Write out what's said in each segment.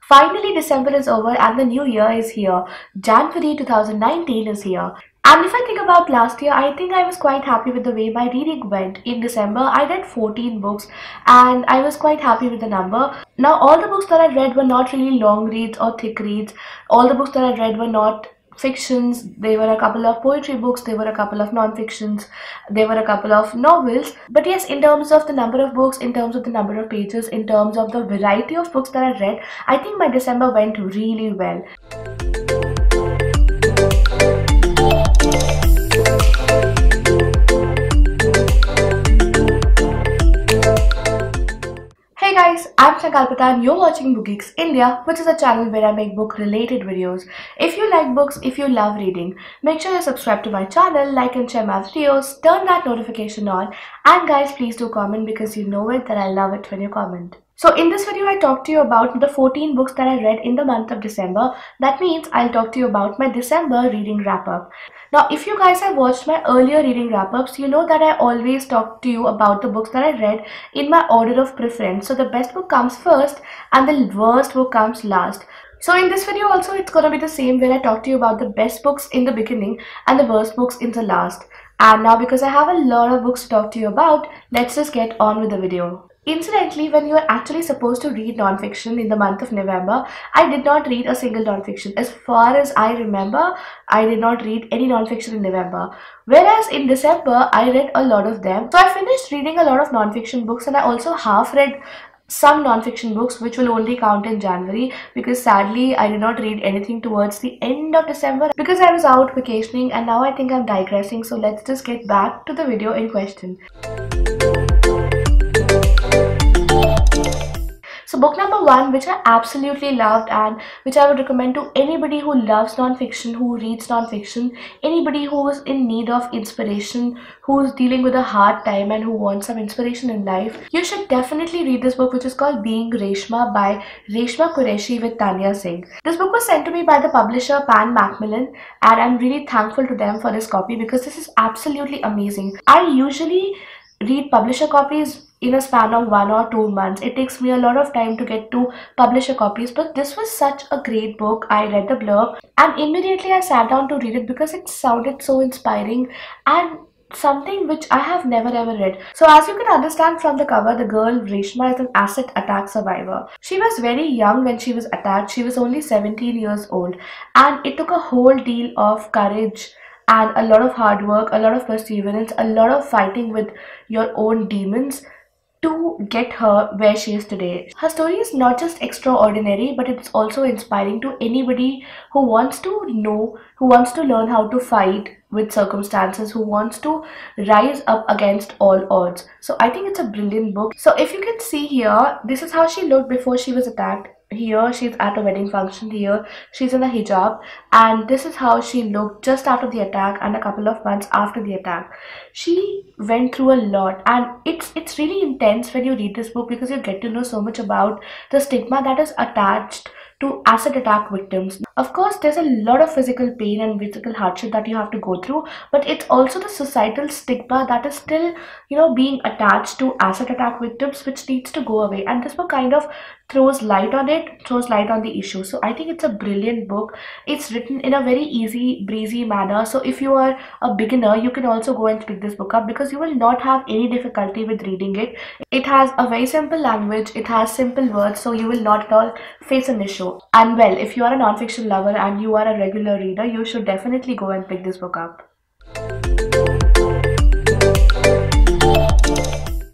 Finally, December is over and the new year is here. January 2019 is here. And if I think about last year, I think I was quite happy with the way my reading went. In December, I read 14 books and I was quite happy with the number. Now, all the books that I read were not really long reads or thick reads. All the books that I read were not fictions. There were a couple of poetry books, there were a couple of non-fictions, there were a couple of novels. But yes, in terms of the number of books, in terms of the number of pages, in terms of the variety of books that I read, I think my December went really well. Hey guys, I'm Sankalpita and you're watching BookGeeks India, which is a channel where I make book-related videos. If you like books, if you love reading, make sure you subscribe to my channel, like and share my videos, turn that notification on, and guys, please do comment because you know it that I love it when you comment. So in this video, I talked to you about the 14 books that I read in the month of December. That means I'll talk to you about my December reading wrap-up. Now, if you guys have watched my earlier reading wrap-ups, you know that I always talk to you about the books that I read in my order of preference. So the best book comes first and the worst book comes last. So in this video also, it's gonna be the same where I talk to you about the best books in the beginning and the worst books in the last. And now because I have a lot of books to talk to you about, let's just get on with the video. Incidentally, when you are actually supposed to read non-fiction in the month of November, I did not read a single non-fiction. As far as I remember, I did not read any non-fiction in November. Whereas in December, I read a lot of them. So I finished reading a lot of non-fiction books and I also half read some non-fiction books which will only count in January because sadly I did not read anything towards the end of December because I was out vacationing, and now I think I'm digressing, so let's just get back to the video in question. So book number 1, which I absolutely loved and which I would recommend to anybody who loves non-fiction, who reads non-fiction, anybody who is in need of inspiration, who is dealing with a hard time and who wants some inspiration in life, you should definitely read this book, which is called Being Reshma by Reshma Qureshi with Tanya Singh. This book was sent to me by the publisher Pan Macmillan and I'm really thankful to them for this copy because this is absolutely amazing. I usually read publisher copies in a span of 1 or 2 months. It takes me a lot of time to get to publisher copies, but this was such a great book. I read the blurb and immediately I sat down to read it because it sounded so inspiring and something which I have never ever read. So as you can understand from the cover, the girl Reshma is an acid attack survivor. She was very young when she was attacked. She was only 17 years old and it took a whole deal of courage and a lot of hard work, a lot of perseverance, a lot of fighting with your own demons to get her where she is today. Her story is not just extraordinary, but it's also inspiring to anybody who wants to know, who wants to learn how to fight with circumstances, who wants to rise up against all odds. So I think it's a brilliant book. So if you can see here, this is how she looked before she was attacked. Here she's at a wedding function, here she's in a hijab, and this is how she looked just after the attack and a couple of months after the attack. She went through a lot and it's really intense when you read this book because you get to know so much about the stigma that is attached to acid attack victims. Of course, there's a lot of physical pain and physical hardship that you have to go through, but it's also the societal stigma that is still, being attached to acid attack victims, which needs to go away. And this book kind of throws light on it, throws light on the issue. So I think it's a brilliant book. It's written in a very easy, breezy manner. So if you are a beginner, you can also go and pick this book up because you will not have any difficulty with reading it. It has a very simple language, it has simple words, so you will not at all face an issue. And well, if you are a non-fiction lover and you are a regular reader, you should definitely go and pick this book up.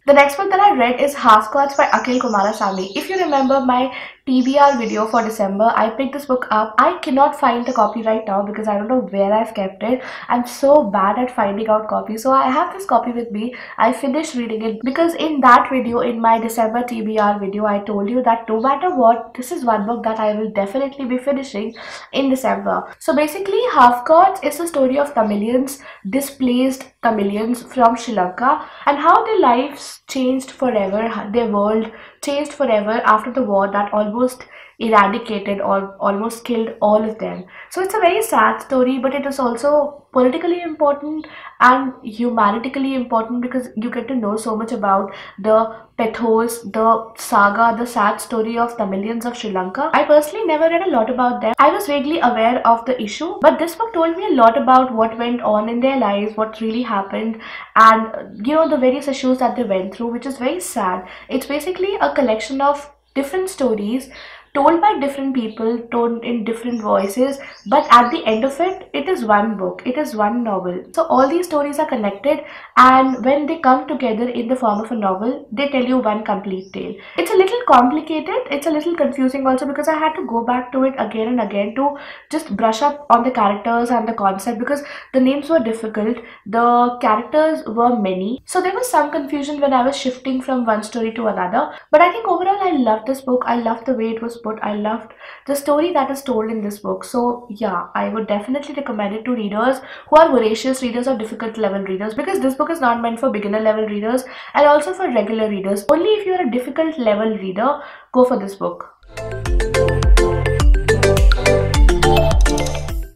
The next book that I read is Half-Gods by Akhil Kumarasamy. If you remember my TBR video for December, I picked this book up. I cannot find the copy right now because I don't know where I've kept it. I'm so bad at finding out copies. So I have this copy with me. I finished reading it because in that video, in my December TBR video, I told you that no matter what, this is one book that I will definitely be finishing in December. So basically, Half-Gods is the story of Tamilians, displaced Tamilians from Sri Lanka, and how their lives changed forever, their world changed forever after the war that almost eradicated or almost killed all of them. So it's a very sad story, but it is also politically important and humanitically important because you get to know so much about the pathos, the saga, the sad story of Tamilians of Sri Lanka. I personally never read a lot about them. I was vaguely aware of the issue, but this book told me a lot about what went on in their lives, what really happened, and the various issues that they went through, which is very sad. It's basically a collection of different stories told by different people, told in different voices, but at the end of it, it is one book, it is one novel. So all these stories are connected, and when they come together in the form of a novel, they tell you one complete tale. It's a little complicated, it's a little confusing also because I had to go back to it again and again to just brush up on the characters and the concept because the names were difficult, the characters were many. So there was some confusion when I was shifting from one story to another, but I think overall I loved this book. I loved the way it was put. I loved the story that is told in this book. So yeah, I would definitely recommend it to readers who are voracious readers or difficult level readers, because this book is not meant for beginner level readers and also for regular readers. Only if you are a difficult level reader, go for this book.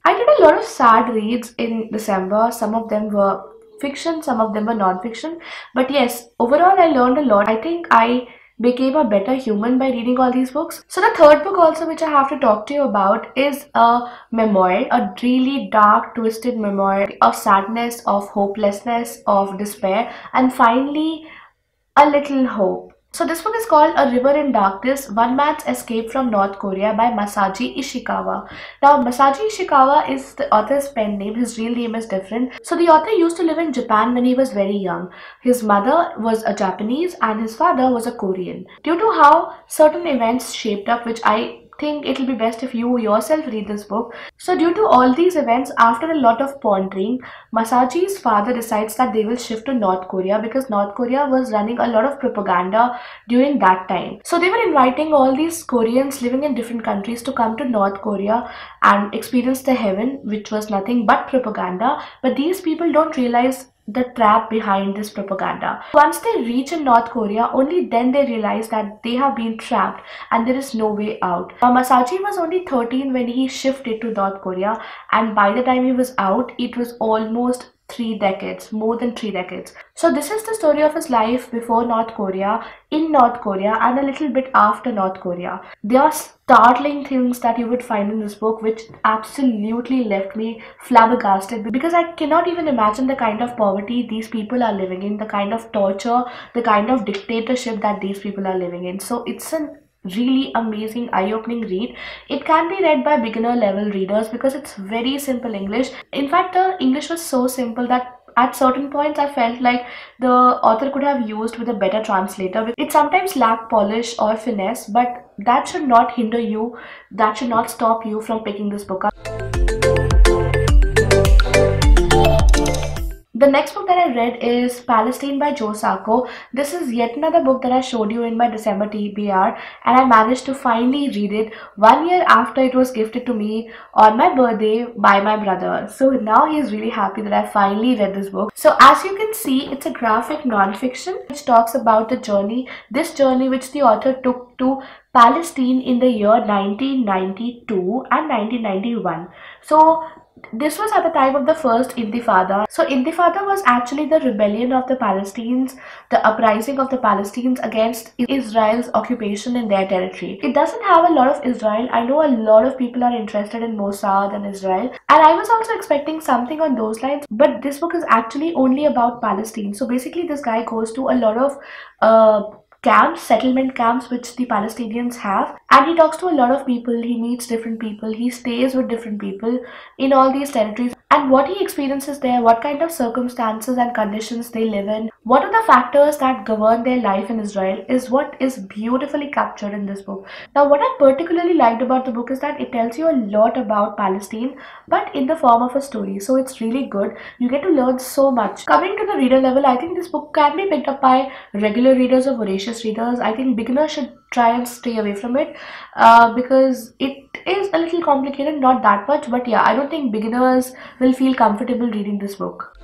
I did a lot of sad reads in December. Some of them were fiction, some of them were non-fiction, but yes, overall I learned a lot. I think I became a better human by reading all these books. So the third book also which I have to talk to you about is a memoir, a really dark, twisted memoir of sadness, of hopelessness, of despair, and finally a little hope. So this book is called A River in Darkness, One Man's Escape from North Korea by Masaji Ishikawa. Now Masaji Ishikawa is the author's pen name, his real name is different. So the author used to live in Japan when he was very young. His mother was a Japanese and his father was a Korean. Due to how certain events shaped up, which I think it'll be best if you yourself read this book. So due to all these events, after a lot of pondering, Masaji's father decides that they will shift to North Korea because North Korea was running a lot of propaganda during that time. So they were inviting all these Koreans living in different countries to come to North Korea and experience the heaven, which was nothing but propaganda. But these people don't realize the trap behind this propaganda. Once they reach in North Korea, only then they realize that they have been trapped and there is no way out. Masaji was only 13 when he shifted to North Korea, and by the time he was out, it was almost 3 decades, more than 3 decades. So this is the story of his life before North Korea, in North Korea, and a little bit after North Korea. There are startling things that you would find in this book which absolutely left me flabbergasted, because I cannot even imagine the kind of poverty these people are living in, the kind of torture, the kind of dictatorship that these people are living in. So it's an really amazing, eye-opening read. It can be read by beginner level readers because it's very simple English. In fact, the English was so simple that at certain points I felt like the author could have used with a better translator. It sometimes lacked polish or finesse, but that should not hinder you, that should not stop you from picking this book up. The next book that I read is Palestine by Joe Sacco. This is yet another book that I showed you in my December TBR, and I managed to finally read it 1 year after it was gifted to me on my birthday by my brother. So now he is really happy that I finally read this book. So as you can see, it's a graphic non-fiction which talks about the journey, this journey which the author took to Palestine in the year 1992 and 1991. So this was at the time of the first Intifada. So Intifada was actually the rebellion of the Palestinians, the uprising of the Palestinians against Israel's occupation in their territory. It doesn't have a lot of Israel. I know a lot of people are interested in Mossad and Israel, and I was also expecting something on those lines, but this book is actually only about Palestine. So basically this guy goes to a lot of camps, settlement camps which the Palestinians have, and he talks to a lot of people, he meets different people, he stays with different people in all these territories, and what he experiences there, what kind of circumstances and conditions they live in, what are the factors that govern their life in Israel is what is beautifully captured in this book. Now what I particularly liked about the book is that it tells you a lot about Palestine but in the form of a story, so it's really good. You get to learn so much. Coming to the reader level, I think this book can be picked up by regular readers or voracious readers. I think beginners should try and stay away from it because it is a little complicated, not that much, but yeah, I don't think beginners will feel comfortable reading this book.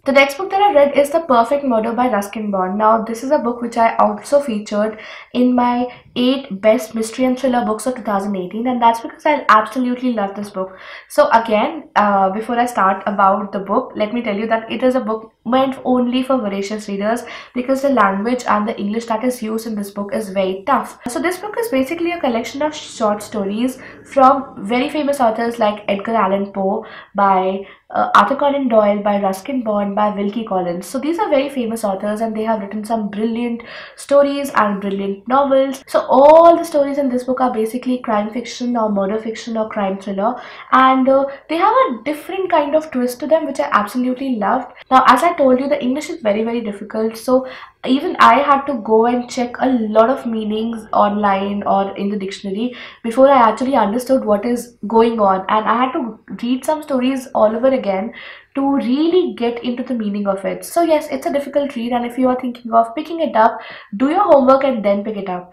The next book that I read is The Perfect Murder by Ruskin Bond. Now, this is a book which I also featured in my 8 best mystery and thriller books of 2018, and that's because I absolutely love this book. So again, before I start about the book, let me tell you that it is a book meant only for voracious readers because the language and the English that is used in this book is very tough. So this book is basically a collection of short stories from very famous authors like Edgar Allan Poe, by Arthur Conan Doyle, by Ruskin Bond, by Wilkie Collins. So these are very famous authors and they have written some brilliant stories and brilliant novels. So all the stories in this book are basically crime fiction or murder fiction or crime thriller, and they have a different kind of twist to them which I absolutely loved. Now, as I told you, the English is very difficult, so even I had to go and check a lot of meanings online or in the dictionary before I actually understood what is going on, and I had to read some stories all over again to really get into the meaning of it. So yes, it's a difficult read, and if you are thinking of picking it up, do your homework and then pick it up.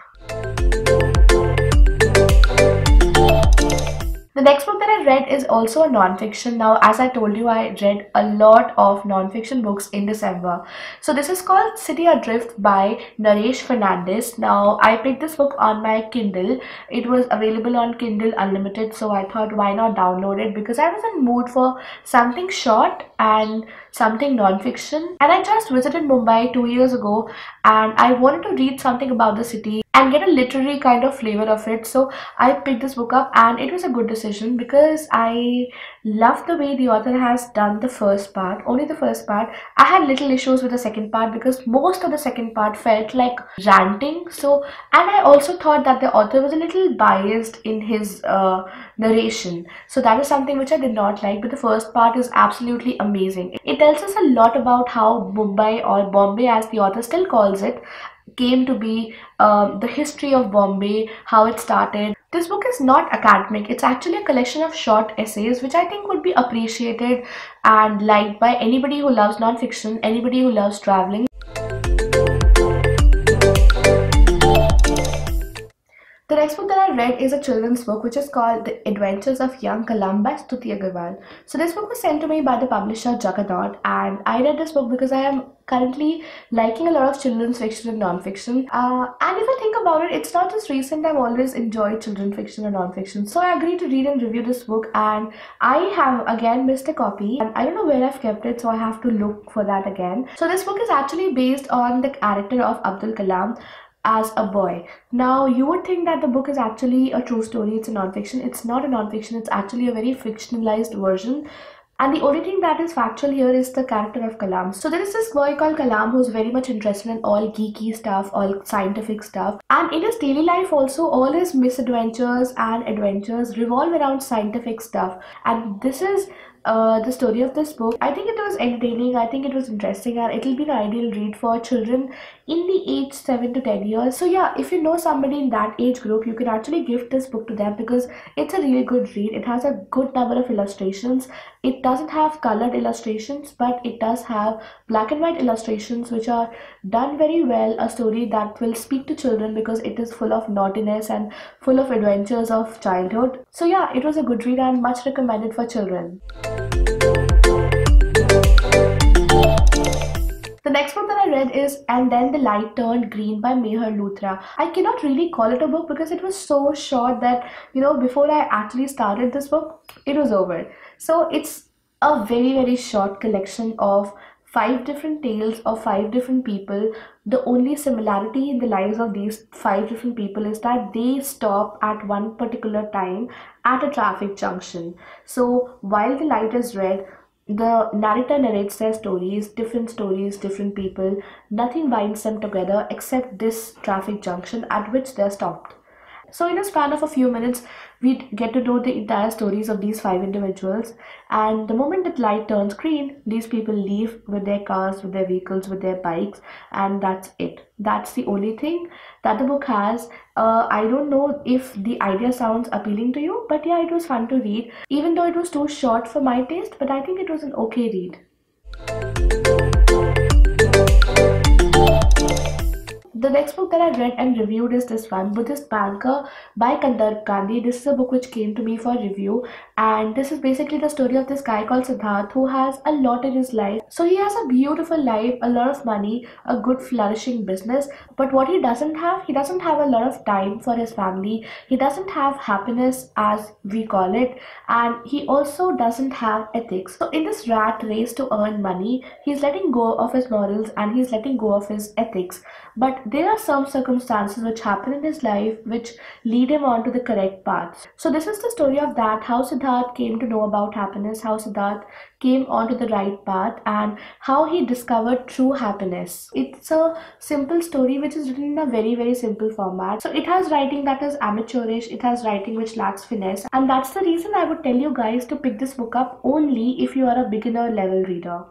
The next book that I read is also a non-fiction. Now, as I told you, I read a lot of non-fiction books in December. So this is called City Adrift by Naresh Fernandez. Now, I picked this book on my Kindle. It was available on Kindle Unlimited, so I thought why not download it, because I was in mood for something short and something non-fiction. And I just visited Mumbai 2 years ago and I wanted to read something about the city and get a literary kind of flavor of it. So I picked this book up and it was a good decision because I love the way the author has done the first part, only the first part. I had little issues with the second part because most of the second part felt like ranting. So, and I also thought that the author was a little biased in his narration. So that is something which I did not like, but the first part is absolutely amazing. It tells us a lot about how Mumbai, or Bombay as the author still calls it, came to be, the history of Bombay, how it started. This book is not academic, it's actually a collection of short essays which I think would be appreciated and liked by anybody who loves non-fiction, anybody who loves traveling. The next book that I read is a children's book which is called The Adventures of Young Kalam by Stuti Agarwal. So this book was sent to me by the publisher Juggernaut, and I read this book because I am currently liking a lot of children's fiction and non-fiction. And if I think about it, it's not just recent, I've always enjoyed children's fiction and non-fiction. So I agreed to read and review this book, and I have again missed a copy and I don't know where I've kept it, so I have to look for that again. So this book is actually based on the character of Abdul Kalam as a boy. Now, you would think that the book is actually a true story, it's a non-fiction. It's not a non-fiction, it's actually a very fictionalized version. And the only thing that is factual here is the character of Kalam. So there is this boy called Kalam who's very much interested in all geeky stuff, all scientific stuff. And in his daily life also, all his misadventures and adventures revolve around scientific stuff. And this is the story of this book. I think it was entertaining, I think it was interesting, and it'll be an ideal read for children in the age 7 to 10 years. So yeah, if you know somebody in that age group, you can actually gift this book to them because it's a really good read. It has a good number of illustrations. It doesn't have colored illustrations, but it does have black and white illustrations which are done very well. A story that will speak to children because it is full of naughtiness and full of adventures of childhood. So yeah, it was a good read and much recommended for children. The next book that I read is And Then the Light Turned Green by Meher Luthra. I cannot really call it a book because it was so short that, you know, before I actually started this book, it was over. So it's a very short collection of 5 different tales of 5 different people. The only similarity in the lives of these 5 different people is that they stop at one particular time at a traffic junction. So while the light is red, the narrator narrates their stories, different people. Nothing binds them together except this traffic junction at which they're stopped. So in a span of a few minutes, we get to know the entire stories of these 5 individuals. And the moment that light turns green, these people leave with their cars, with their vehicles, with their bikes, and that's it. That's the only thing that the book has. I don't know if the idea sounds appealing to you, but yeah, it was fun to read. Even though it was too short for my taste, but I think it was an okay read. The next book that I read and reviewed is this one, Buddhist Banker by Kandar Gandhi. This is a book which came to me for review, and this is basically the story of this guy called Siddharth who has a lot in his life. So he has a beautiful life, a lot of money, a good flourishing business, but what he doesn't have a lot of time for his family. He doesn't have happiness as we call it, and he also doesn't have ethics. So in this rat race to earn money, he's letting go of his morals and he's letting go of his ethics. But there are some circumstances which happen in his life which lead him onto the correct path. So this is the story of that, how Siddharth came to know about happiness, how Siddharth came onto the right path, and how he discovered true happiness. It's a simple story which is written in a very, very simple format. So it has writing that is amateurish, it has writing which lacks finesse, and that's the reason I would tell you guys to pick this book up only if you are a beginner level reader.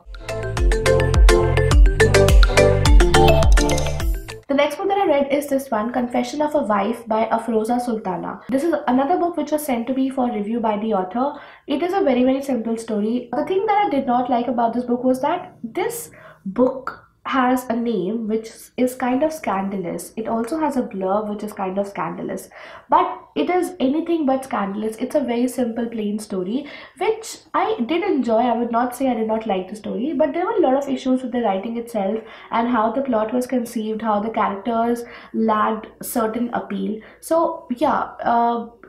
The next book that I read is this one, Confession of a Wife by Afroza Sultana. This is another book which was sent to me for review by the author. It is a very, very simple story. The thing that I did not like about this book was that this book has a name which is kind of scandalous. It also has a blurb which is kind of scandalous, but it is anything but scandalous. It's a very simple plain story which I did enjoy. I would not say I did not like the story, but there were a lot of issues with the writing itself and how the plot was conceived, how the characters lacked certain appeal. So yeah,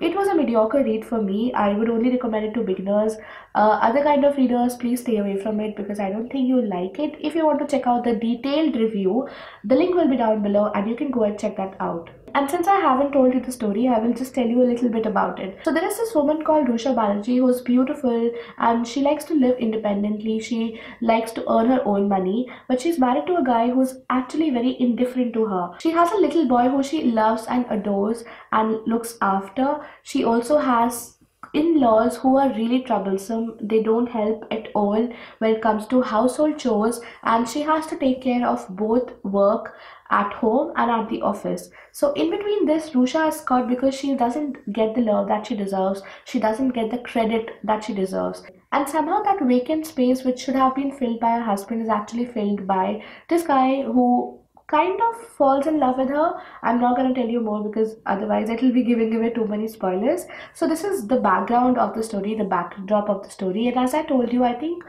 it was a mediocre read for me. I would only recommend it to beginners. Other kind of readers, please stay away from it because I don't think you'll like it. If you want to check out the detailed review, the link will be down below and you can go and check that out. And since I haven't told you the story, I will just tell you a little bit about it. So there is this woman called Rusha Banerjee who's beautiful and she likes to live independently. She likes to earn her own money, but she's married to a guy who's actually very indifferent to her. She has a little boy who she loves and adores and looks after. She also has in-laws who are really troublesome. They don't help at all when it comes to household chores, and she has to take care of both work at home and at the office. So in between this, Rusha is caught because she doesn't get the love that she deserves. She doesn't get the credit that she deserves. And somehow that vacant space which should have been filled by her husband is actually filled by this guy who kind of falls in love with her. I'm not going to tell you more because otherwise it will be giving away too many spoilers. So this is the background of the story, the backdrop of the story, and as I told you, I think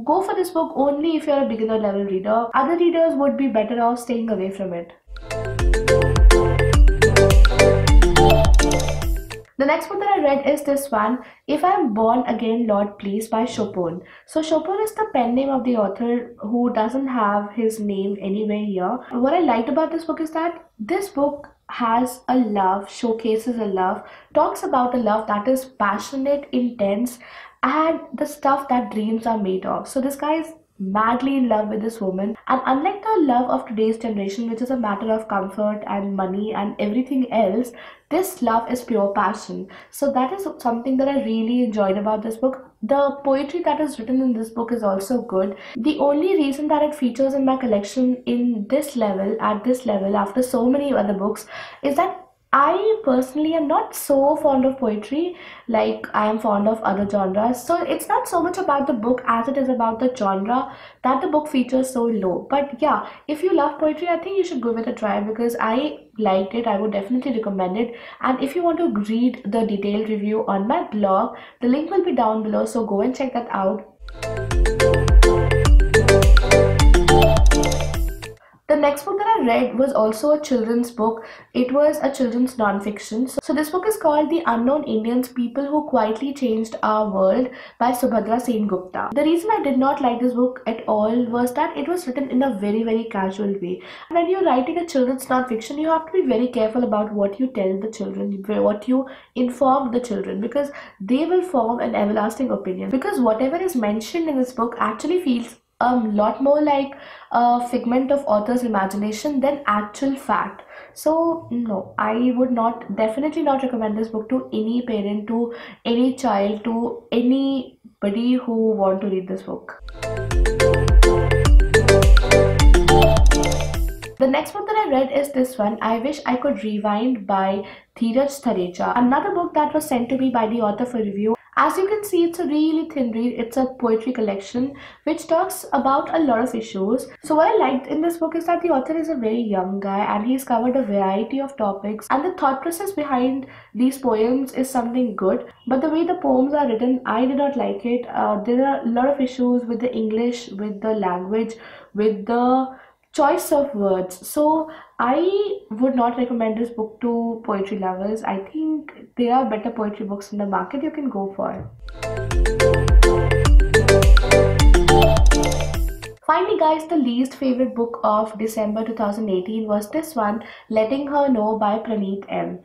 go for this book only if you're a beginner level reader. Other readers would be better off staying away from it. The next book that I read is this one, If I Am Born Again, Lord Please by Chopin. So Chopin is the pen name of the author who doesn't have his name anywhere here. What I liked about this book is that this book has a love, showcases a love, talks about a love that is passionate, intense, and the stuff that dreams are made of. So this guy is madly in love with this woman, and unlike the love of today's generation, which is a matter of comfort and money and everything else, this love is pure passion. So that is something that I really enjoyed about this book. The poetry that is written in this book is also good. The only reason that it features in my collection in this level, at this level, after so many other books, is that I personally am not so fond of poetry like I am fond of other genres. So it's not so much about the book as it is about the genre that the book features so low. But yeah, if you love poetry, I think you should give it a try because I liked it. I would definitely recommend it. And if you want to read the detailed review on my blog, the link will be down below. So go and check that out. The next book that I read was also a children's book. It was a children's non-fiction. So this book is called The Unknown Indians, People Who Quietly Changed Our World by Subhadra Sengupta. The reason I did not like this book at all was that it was written in a very, very casual way. When you're writing a children's non-fiction, you have to be very careful about what you tell the children, what you inform the children, because they will form an everlasting opinion. Because whatever is mentioned in this book actually feels a lot more like a figment of author's imagination than actual fact. So no, I would definitely not recommend this book to any parent, to any child, to anybody who want to read this book. The next book that I read is this one, I Wish I Could Rewind by Dheeraj Thareja. Another book that was sent to me by the author for review. As you can see, it's a really thin read. It's a poetry collection which talks about a lot of issues. So what I liked in this book is that the author is a very young guy and he's covered a variety of topics, and the thought process behind these poems is something good. But the way the poems are written, I did not like it. There are a lot of issues with the English, with the language, with the choice of words. So I would not recommend this book to poetry lovers. I think there are better poetry books in the market you can go for. Finally guys, the least favorite book of December 2018 was this one, Letting Her Know by Praneet M.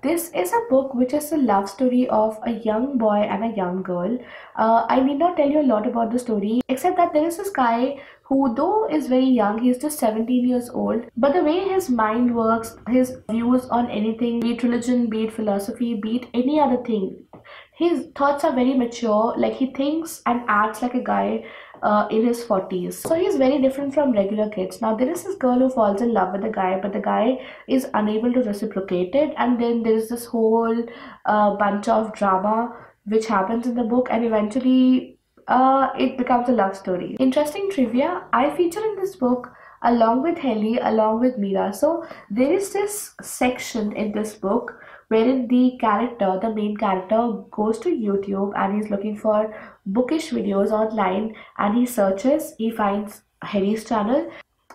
This is a book which is a love story of a young boy and a young girl. I need not tell you a lot about the story, except that there is this guy who, though is very young, he's just 17 years old, but the way his mind works, his views on anything, be it religion, be it philosophy, be it any other thing, his thoughts are very mature. Like, he thinks and acts like a guy in his 40s. So he's very different from regular kids. Now there is this girl who falls in love with the guy, but the guy is unable to reciprocate it, and then there is this whole bunch of drama which happens in the book, and eventually it becomes a love story. Interesting trivia, I feature in this book along with Helly, along with Mira. So there is this section in this book wherein the main character, goes to YouTube and he's looking for bookish videos online, and he searches, he finds Harry's channel,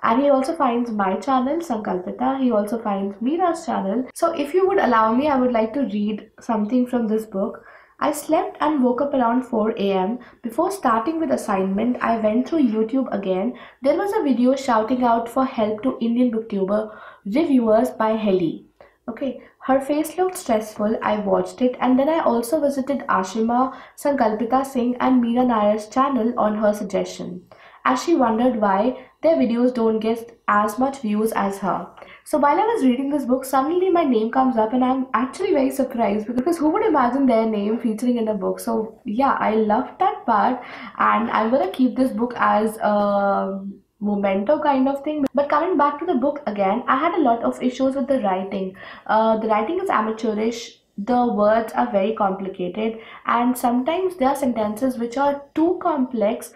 and he also finds my channel, Sankalpita. He also finds Mira's channel. So if you would allow me, I would like to read something from this book. I slept and woke up around 4 a.m. Before starting with assignment, I went through YouTube again. There was a video shouting out for help to Indian booktuber reviewers by Helly. Okay, her face looked stressful. I watched it, and then I also visited Ashima, Sankalpita Singh and Meera Nair's channel on her suggestion, as she wondered why their videos don't get as much views as her. So while I was reading this book, suddenly my name comes up and I'm actually very surprised, because who would imagine their name featuring in a book? So yeah, I loved that part, and I'm gonna keep this book as a memento kind of thing. But coming back to the book again, I had a lot of issues with the writing. The writing is amateurish, the words are very complicated, and sometimes there are sentences which are too complex,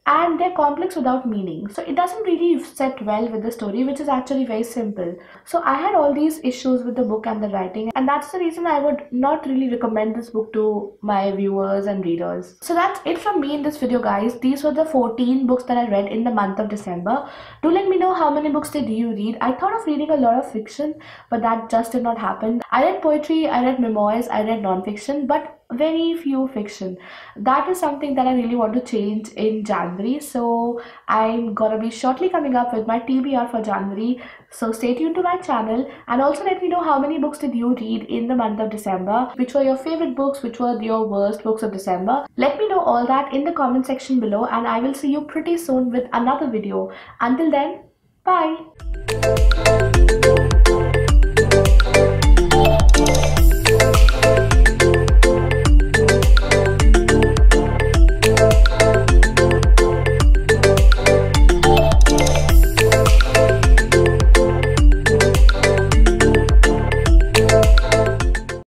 and they're complex without meaning, so it doesn't really set well with the story, which is actually very simple. So I had all these issues with the book and the writing, and that's the reason I would not really recommend this book to my viewers and readers. So that's it from me in this video guys. These were the 14 books that I read in the month of December. Do let me know how many books did you read. I thought of reading a lot of fiction, but that just did not happen. I read poetry, I read memoirs, I read non-fiction, but very few fiction. That is something that I really want to change in January. So I'm gonna be shortly coming up with my TBR for January. So stay tuned to my channel, and also let me know how many books did you read in the month of December. Which were your favorite books? Which were your worst books of December? Let me know all that in the comment section below, and I will see you pretty soon with another video. Until then, bye.